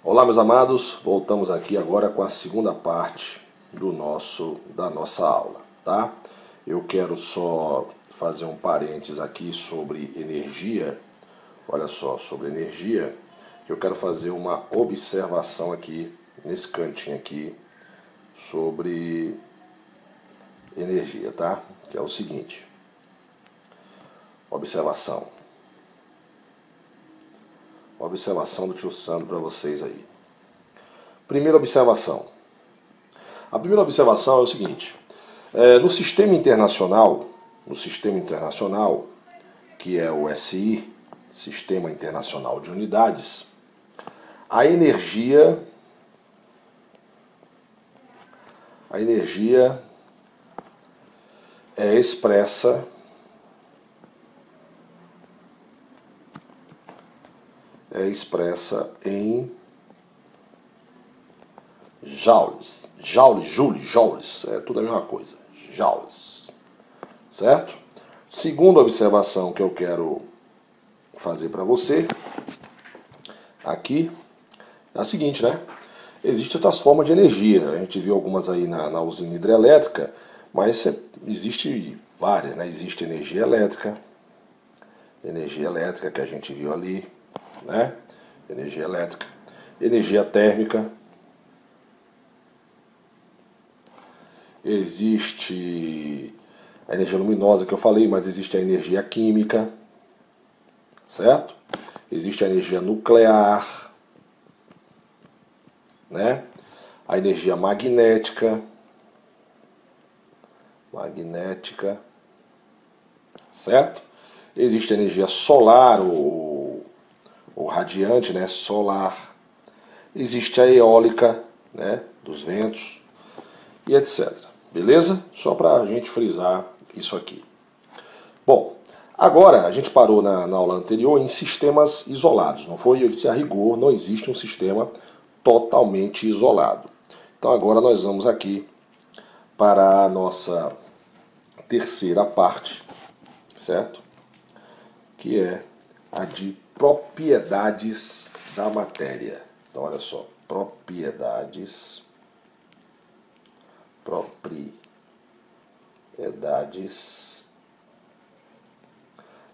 Olá, meus amados, voltamos aqui agora com a segunda parte da nossa aula, tá? Eu quero só fazer um parênteses aqui sobre energia. Olha só, sobre energia, eu quero fazer uma observação aqui, nesse cantinho aqui, sobre energia, tá? Que é o seguinte, observação do tio Sandro para vocês aí. Primeira observação. A primeira observação é o seguinte: no sistema internacional, que é o SI, Sistema Internacional de Unidades, a energia é expressa em joules, joules, é tudo a mesma coisa, joules, certo? Segunda observação que eu quero fazer para você aqui é a seguinte, né? Existem outras formas de energia, a gente viu algumas aí na usina hidrelétrica, mas existe várias, né? Existe energia elétrica que a gente viu ali, né? Energia elétrica, energia térmica, existe a energia luminosa que eu falei, mas existe a energia química, certo? Existe a energia nuclear, né? A energia magnética, certo? Existe a energia solar, ou radiante, né? Solar. Existe a eólica, né? Dos ventos e etc. Beleza? Só para a gente frisar isso aqui. Bom, agora a gente parou na aula anterior em sistemas isolados, não foi? Eu disse a rigor, não existe um sistema totalmente isolado. Então agora nós vamos aqui para a nossa terceira parte, certo? Que é a de propriedades da matéria. Então olha só, propriedades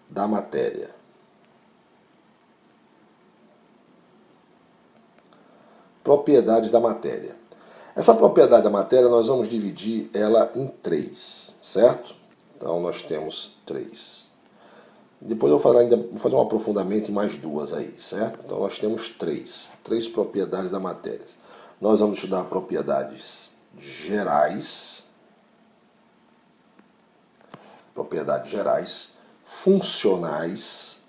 da matéria. Propriedades da matéria. Essa propriedade da matéria nós vamos dividir ela em três, certo? Então nós temos três. Depois eu vou fazer um aprofundamento em mais duas aí, certo? Então nós temos três propriedades da matéria. Nós vamos estudar propriedades gerais, funcionais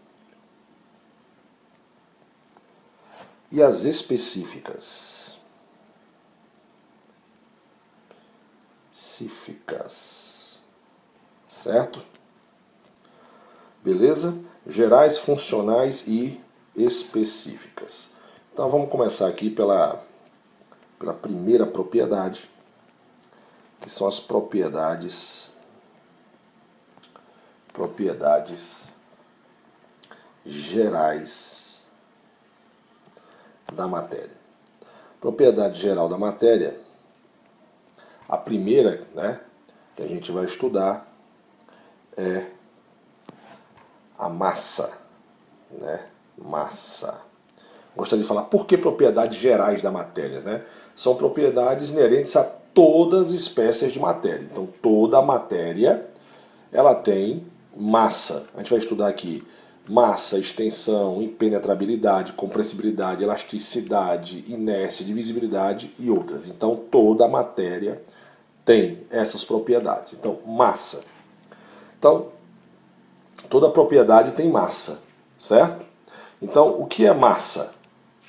e as específicas. Certo? Beleza? Gerais, funcionais e específicas. Então vamos começar aqui pela primeira propriedade, que são as propriedades gerais da matéria. Propriedade geral da matéria, a primeira, né, que a gente vai estudar é a massa, né? Massa. Gostaria de falar por que propriedades gerais da matéria, né? São propriedades inerentes a todas as espécies de matéria. Então toda a matéria ela tem massa. A gente vai estudar aqui massa, extensão, impenetrabilidade, compressibilidade, elasticidade, inércia, divisibilidade e outras. Então toda a matéria tem essas propriedades. Então massa. Então toda propriedade tem massa, certo? Então o que é massa,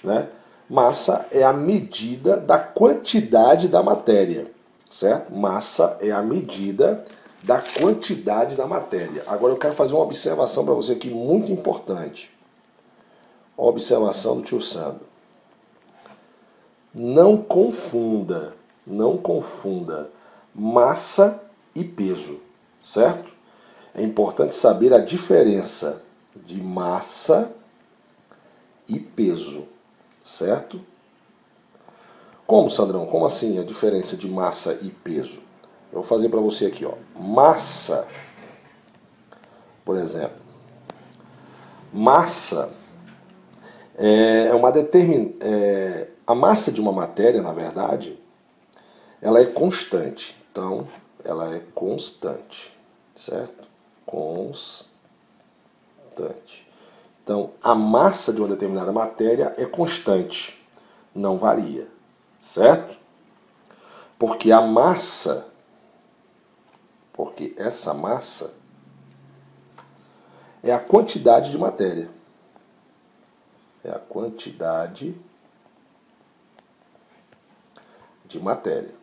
né? Massa é a medida da quantidade da matéria, certo? Massa é a medida da quantidade da matéria. Agora eu quero fazer uma observação para você aqui muito importante. Observação do tio Sandro. Não confunda massa e peso, certo? É importante saber a diferença de massa e peso, certo? Como, Sandrão? Como assim a diferença de massa e peso? Eu vou fazer para você aqui, ó. Massa, por exemplo. Massa é uma a massa de uma matéria, na verdade, ela é constante. Então, ela é constante, certo? Constante. Então, a massa de uma determinada matéria é constante, não varia, certo? Porque essa massa é a quantidade de matéria. É a quantidade de matéria.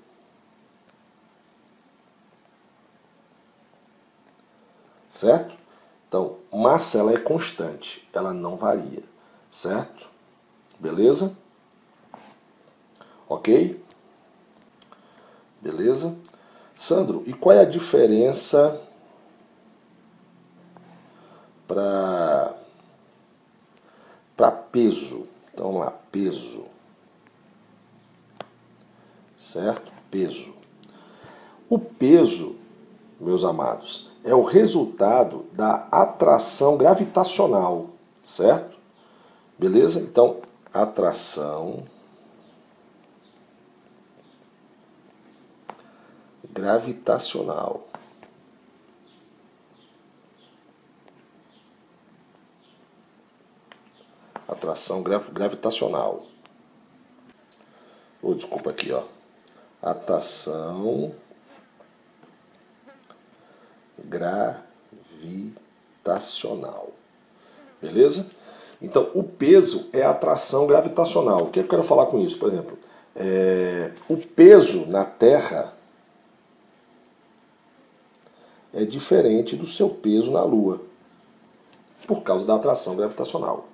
Certo? Então, massa ela é constante, ela não varia. Certo? Beleza? Ok? Beleza? Sandro, e qual é a diferença para peso? Então vamos lá, peso. Certo? Peso. O peso, meus amados, é o resultado da atração gravitacional, certo? Beleza? Então, atração gravitacional. Atração gravitacional. Oh, desculpa aqui, ó. Atração gravitacional. Beleza? Então, o peso é a atração gravitacional. O que eu quero falar com isso? Por exemplo, o peso na Terra é diferente do seu peso na Lua, por causa da atração gravitacional.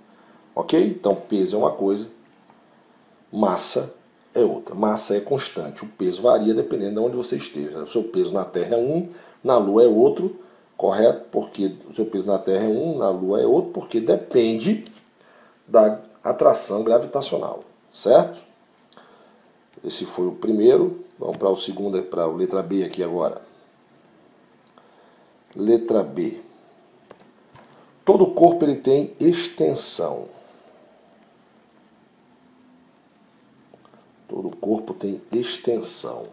Ok? Então, peso é uma coisa, massa é outra. Massa é constante, o peso varia dependendo de onde você esteja. O seu peso na Terra é um, na Lua é outro, correto? Porque o seu peso na Terra é um, na Lua é outro, porque depende da atração gravitacional, certo? Esse foi o primeiro. Vamos para o segundo, para a letra B aqui agora. Letra B. Todo corpo ele tem extensão. Todo corpo tem extensão.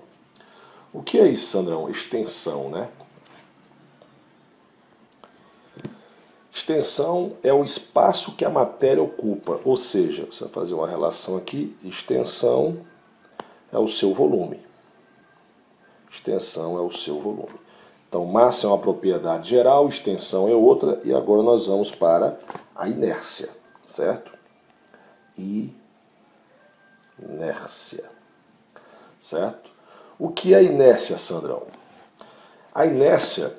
O que é isso, Sandrão? Extensão, né? Extensão é o espaço que a matéria ocupa. Ou seja, você vai fazer uma relação aqui, extensão é o seu volume. Extensão é o seu volume. Então, massa é uma propriedade geral, extensão é outra, e agora nós vamos para a inércia, certo? Inércia, certo? O que é inércia, Sandrão? A inércia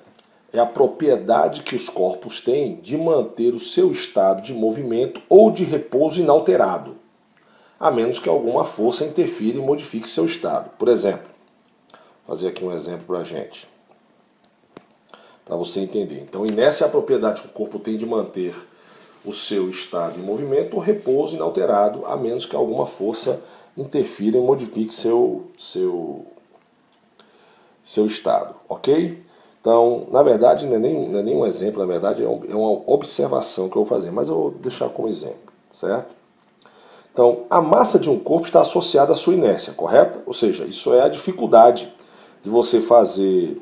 é a propriedade que os corpos têm de manter o seu estado de movimento ou de repouso inalterado, a menos que alguma força interfira e modifique seu estado. Por exemplo, vou fazer aqui um exemplo para a gente, para você entender. Então, inércia é a propriedade que o corpo tem de manter o seu estado de movimento ou repouso inalterado, a menos que alguma força interfira e modifique seu estado, ok? Então, na verdade, não é nem um exemplo, na verdade é uma observação que eu vou fazer, mas eu vou deixar como exemplo, certo? Então, a massa de um corpo está associada à sua inércia, correto? Ou seja, isso é a dificuldade de você fazer,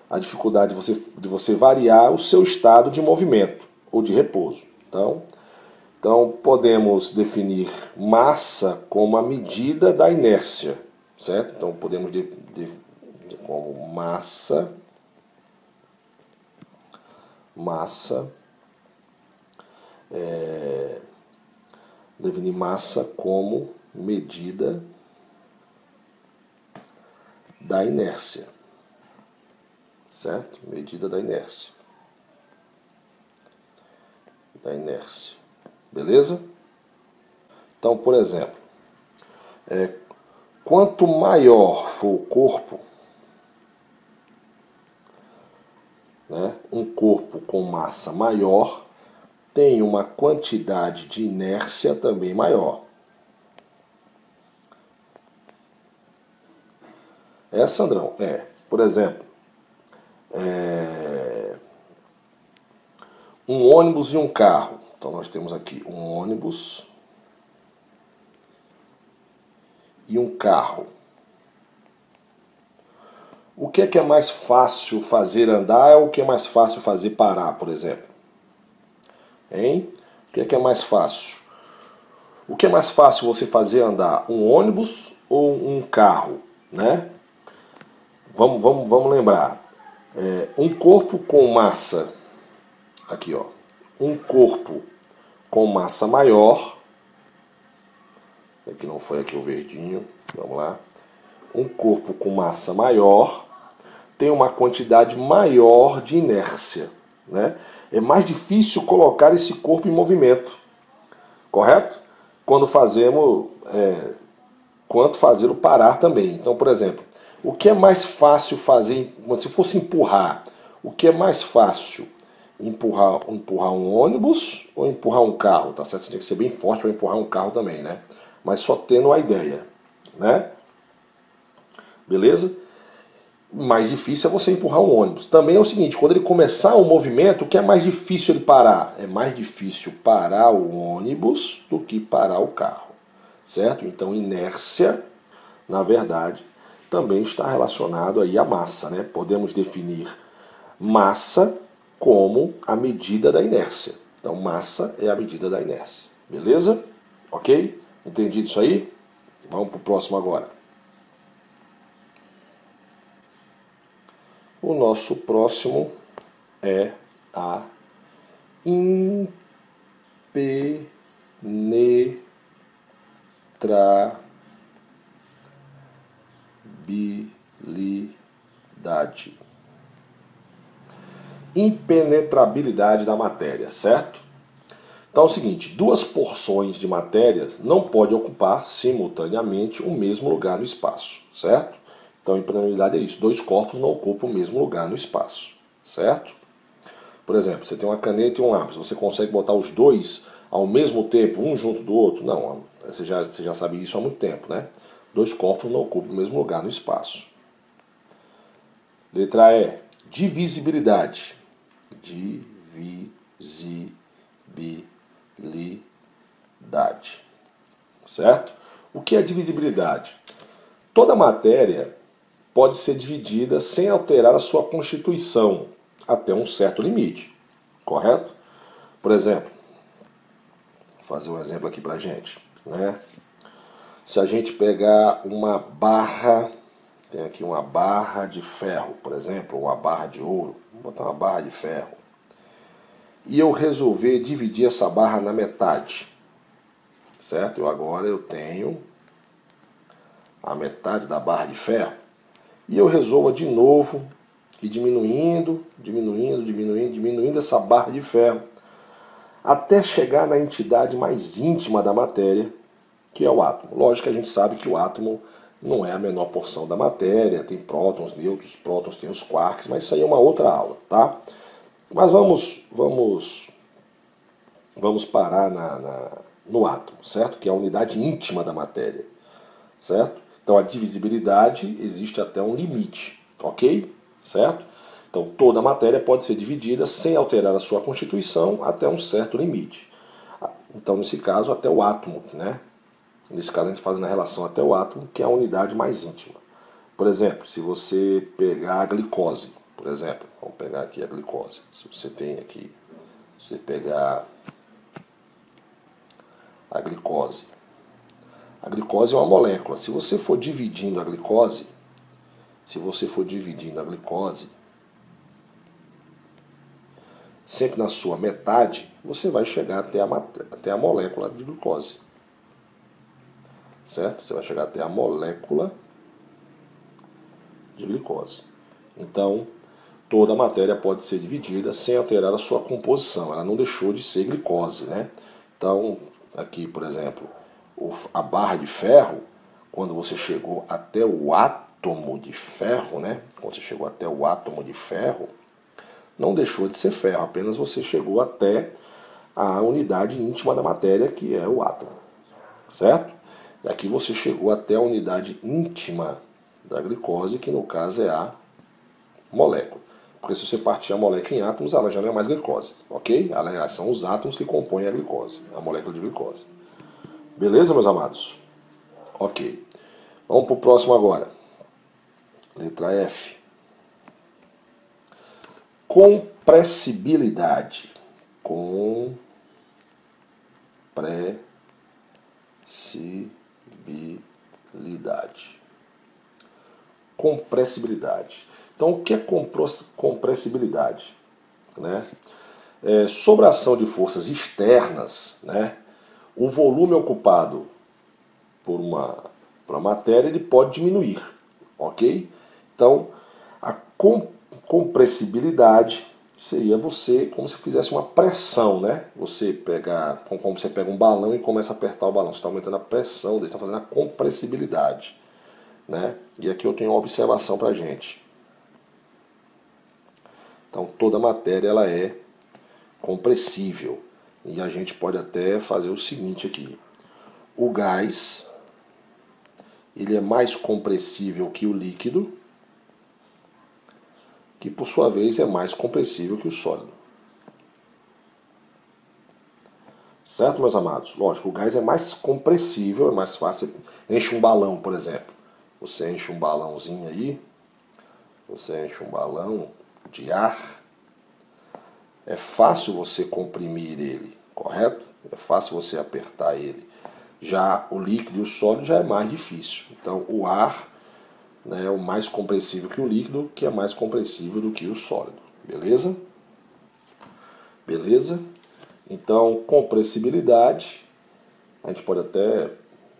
a dificuldade de você variar o seu estado de movimento ou de repouso. Então podemos definir massa como a medida da inércia, certo? Então podemos definir como definir massa como medida da inércia, certo? Medida da inércia. Beleza? Então, por exemplo, quanto maior for o corpo, né, um corpo com massa maior tem uma quantidade de inércia também maior. É, Sandrão? É. Por exemplo, um ônibus e um carro. Então nós temos aqui um ônibus e um carro. O que é mais fácil fazer andar ou o que é mais fácil fazer parar, por exemplo? Hein? O que é mais fácil? O que é mais fácil você fazer andar? Um ônibus ou um carro? Né? Vamos lembrar. Um corpo com massa. Aqui, ó. Um corpo com massa maior. Aqui não foi aqui o verdinho. Vamos lá. Um corpo com massa maior tem uma quantidade maior de inércia. Né? É mais difícil colocar esse corpo em movimento. Correto? Quando fazemos, quanto fazê-lo parar também. Então, por exemplo, o que é mais fácil fazer, se fosse empurrar, o que é mais fácil? Empurrar um ônibus ou empurrar um carro? Tá certo? Você tem que ser bem forte para empurrar um carro também, né? Mas só tendo a ideia, né? Beleza? Mais difícil é você empurrar um ônibus. Também é o seguinte, quando ele começar o movimento, o que é mais difícil ele parar? É mais difícil parar o ônibus do que parar o carro, certo? Então inércia, na verdade, também está relacionado aí à massa, né? Podemos definir massa como a medida da inércia. Então massa é a medida da inércia, beleza? Ok? Entendido isso aí? Vamos para o próximo agora. O nosso próximo é a impenetrabilidade. Impenetrabilidade da matéria, certo? Então é o seguinte, duas porções de matérias não podem ocupar simultaneamente o mesmo lugar no espaço, certo? Então, impenetrabilidade é isso. Dois corpos não ocupam o mesmo lugar no espaço, certo? Por exemplo, você tem uma caneta e um lápis. Você consegue botar os dois ao mesmo tempo, um junto do outro? Não, você já sabe isso há muito tempo, né? Dois corpos não ocupam o mesmo lugar no espaço. Letra E. Divisibilidade. Divisibilidade. Certo? O que é divisibilidade? Toda matéria pode ser dividida sem alterar a sua constituição até um certo limite, correto? Por exemplo, vou fazer um exemplo aqui pra gente, né? Se a gente pegar uma barra, tem aqui uma barra de ferro, por exemplo, ou uma barra de ouro, vou botar uma barra de ferro, e eu resolver dividir essa barra na metade, certo? Agora eu tenho a metade da barra de ferro, e eu resolvo de novo e diminuindo essa barra de ferro, até chegar na entidade mais íntima da matéria, que é o átomo. Lógico que a gente sabe que o átomo não é a menor porção da matéria, tem prótons, nêutrons, prótons, tem os quarks, mas isso aí é uma outra aula, tá? Mas vamos parar no átomo, certo? Que é a unidade íntima da matéria, certo? Então a divisibilidade existe até um limite, ok? Certo? Então toda a matéria pode ser dividida sem alterar a sua constituição até um certo limite. Então nesse caso até o átomo, né? Nesse caso a gente faz na relação até o átomo, que é a unidade mais íntima. Por exemplo, se você pegar a glicose, por exemplo, vamos pegar aqui a glicose. Se você tem aqui, se você pegar a glicose é uma molécula. Se você for dividindo a glicose, sempre na sua metade, você vai chegar até a molécula de glicose. Certo? Você vai chegar até a molécula de glicose. Então, toda a matéria pode ser dividida sem alterar a sua composição. Ela não deixou de ser glicose, né? Então, aqui, por exemplo, a barra de ferro, quando você chegou até o átomo de ferro, né? Quando você chegou até o átomo de ferro, não deixou de ser ferro, apenas você chegou até a unidade íntima da matéria, que é o átomo, certo? E aqui você chegou até a unidade íntima da glicose, que no caso é a molécula. Porque se você partir a molécula em átomos, ela já não é mais glicose, ok? São os átomos que compõem a glicose, a molécula de glicose. Beleza, meus amados? Ok. Vamos para o próximo agora. Letra F. Compressibilidade. Compressibilidade. Então, o que é compressibilidade? Né? Sobre a ação de forças externas, né, o volume ocupado por uma matéria ele pode diminuir, ok? Então, a compressibilidade seria você, como se fizesse uma pressão, né? Como você pega um balão e começa a apertar o balão, você está aumentando a pressão, você está fazendo a compressibilidade, né? E aqui eu tenho uma observação para a gente. Então, toda matéria ela é compressível. E a gente pode até fazer o seguinte aqui. O gás, ele é mais compressível que o líquido, que por sua vez é mais compressível que o sólido. Certo, meus amados? Lógico, o gás é mais compressível, é mais fácil. Enche um balão, por exemplo. Você enche um balãozinho aí, você enche um balão de ar, é fácil você comprimir ele, correto? É fácil você apertar ele. Já o líquido e o sólido já é mais difícil. Então o ar, né, é o mais compressível que o líquido, que é mais compressível do que o sólido. Beleza? Beleza? Então, compressibilidade, a gente pode até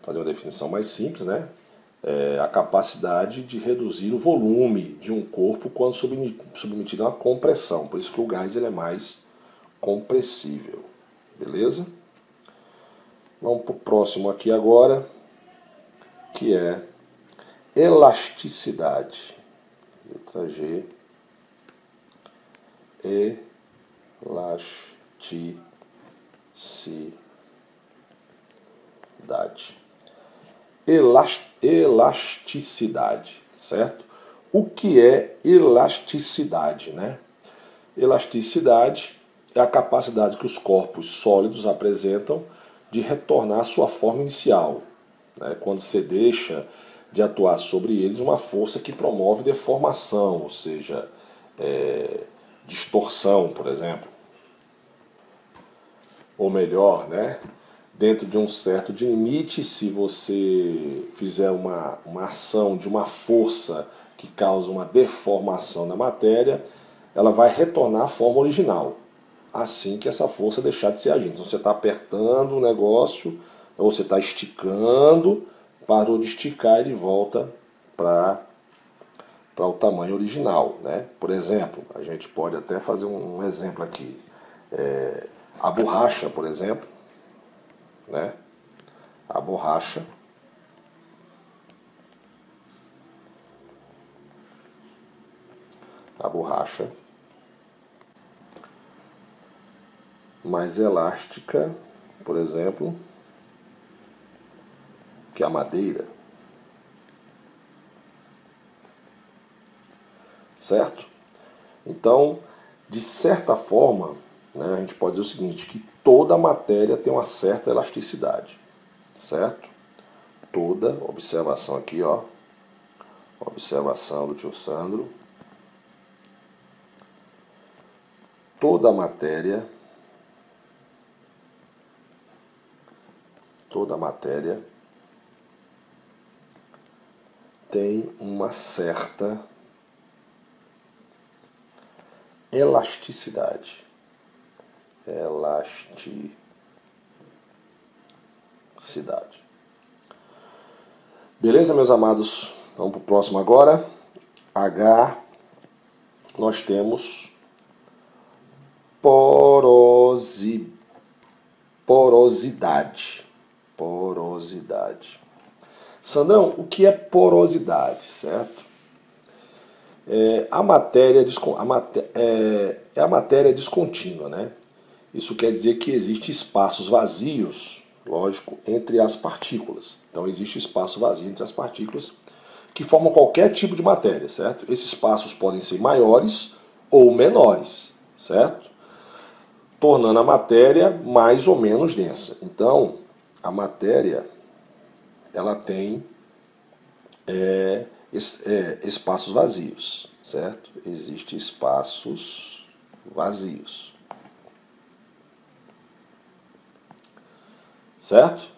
fazer uma definição mais simples, né? É a capacidade de reduzir o volume de um corpo quando submetido a uma compressão. Por isso que o gás ele é mais compressível. Beleza? Vamos para o próximo aqui agora, que é elasticidade. Letra G. Elasticidade, certo? O que é elasticidade, né? Elasticidade é a capacidade que os corpos sólidos apresentam de retornar à sua forma inicial, né? Quando você deixa de atuar sobre eles uma força que promove deformação, ou seja, distorção, por exemplo. Ou melhor, né? Dentro de um certo limite, se você fizer uma ação de uma força que causa uma deformação na matéria, ela vai retornar à forma original, assim que essa força deixar de ser agente. Então você está apertando o negócio, ou você está esticando, parou de esticar, ele volta para o tamanho original, né? Por exemplo, a gente pode até fazer um exemplo aqui. A borracha, por exemplo, né? A borracha mais elástica, por exemplo, que a madeira. Certo? Então, de certa forma, né, a gente pode dizer o seguinte, que toda matéria tem uma certa elasticidade. Certo? Toda, observação aqui, ó. Observação do tio Sandro. Toda matéria tem uma certa elasticidade. Beleza, meus amados? Vamos para o próximo agora. H, nós temos porosidade. Sandrão, o que é porosidade, certo? A matéria descontínua, né? Isso quer dizer que existem espaços vazios, lógico, entre as partículas. Então existe espaço vazio entre as partículas, que formam qualquer tipo de matéria, certo? Esses espaços podem ser maiores ou menores, certo? Tornando a matéria mais ou menos densa. Então, a matéria, ela tem espaços vazios, certo? Existem espaços vazios, certo?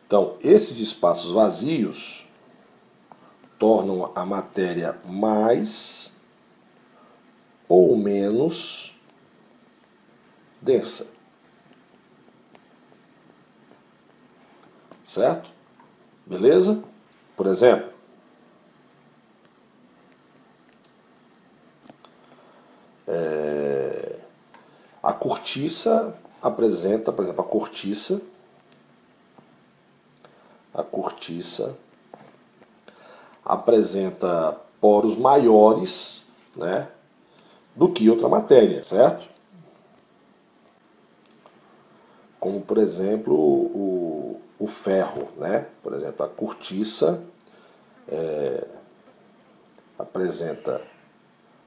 Então, esses espaços vazios tornam a matéria mais ou menos densa, certo? Beleza? Por exemplo, a cortiça apresenta, por exemplo, a cortiça apresenta poros maiores, né, do que outra matéria, certo? Como, por exemplo, o ferro, né? Por exemplo, a cortiça apresenta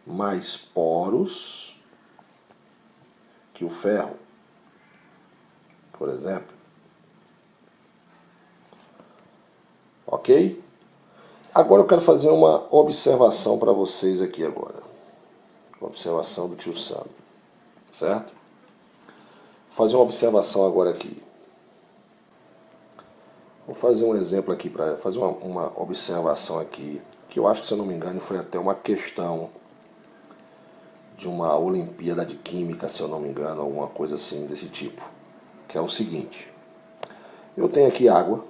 mais poros que o ferro, por exemplo. Ok? Agora eu quero fazer uma observação para vocês aqui agora. Observação do tio Sam, certo? Vou fazer uma observação agora aqui. Vou fazer um exemplo aqui, para fazer uma observação aqui, que eu acho que, se eu não me engano, foi até uma questão de uma Olimpíada de Química, se eu não me engano, alguma coisa assim desse tipo. Que é o seguinte: eu tenho aqui água,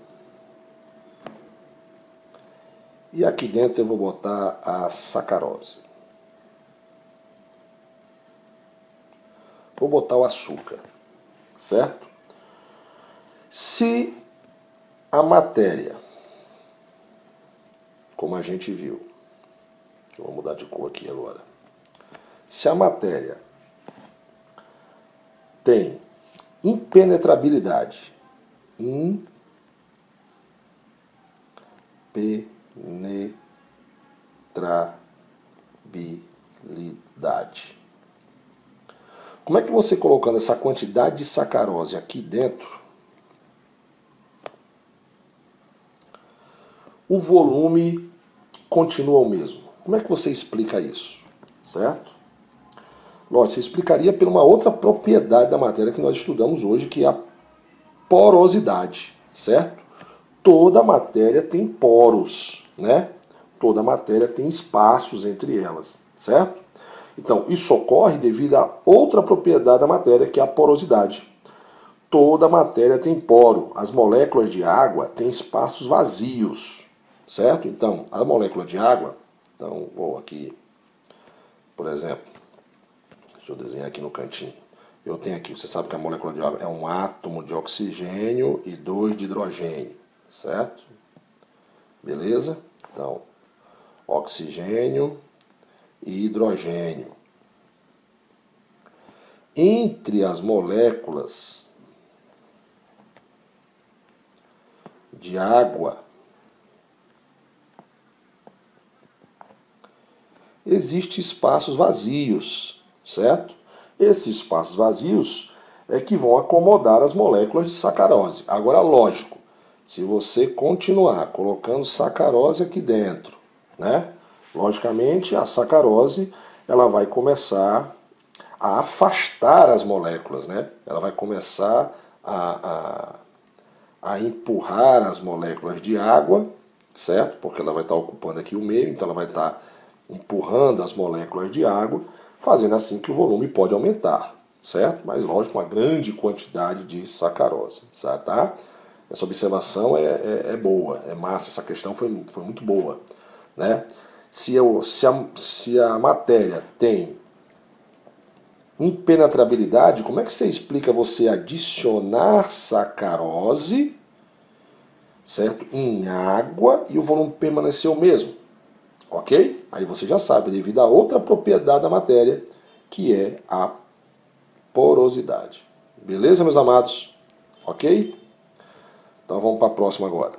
e aqui dentro eu vou botar a sacarose. Vou botar o açúcar, certo? Se a matéria, como a gente viu, eu vou mudar de cor aqui agora. Se a matéria tem impenetrabilidade, como é que você, colocando essa quantidade de sacarose aqui dentro, o volume continua o mesmo? Como é que você explica isso? Certo? Lógico, você explicaria por uma outra propriedade da matéria que nós estudamos hoje, que é a porosidade, certo? Toda matéria tem poros, né? Toda matéria tem espaços entre elas, certo? Então, isso ocorre devido a outra propriedade da matéria, que é a porosidade. Toda matéria tem poro. As moléculas de água têm espaços vazios, certo? Então, a molécula de água, então, vou aqui, por exemplo, deixa eu desenhar aqui no cantinho. Eu tenho aqui, você sabe que a molécula de água é um átomo de oxigênio e 2 de hidrogênio, certo? Beleza? Então, oxigênio e hidrogênio. Entre as moléculas de água existem espaços vazios, certo? Esses espaços vazios é que vão acomodar as moléculas de sacarose. Agora, lógico, se você continuar colocando sacarose aqui dentro, né? Logicamente, a sacarose ela vai começar a afastar as moléculas, né? Ela vai começar a empurrar as moléculas de água, certo? Porque ela vai estar ocupando aqui o meio, então ela vai estar empurrando as moléculas de água, fazendo assim que o volume pode aumentar, certo? Mas, lógico, uma grande quantidade de sacarose, certo? Tá? Essa observação é boa, é massa, essa questão foi muito boa, né? Se a matéria tem impenetrabilidade, como é que você explica você adicionar sacarose, certo, em água e o volume permanecer o mesmo? Ok? Aí você já sabe, devido a outra propriedade da matéria, que é a porosidade. Beleza, meus amados? Ok? Então vamos para a próxima agora.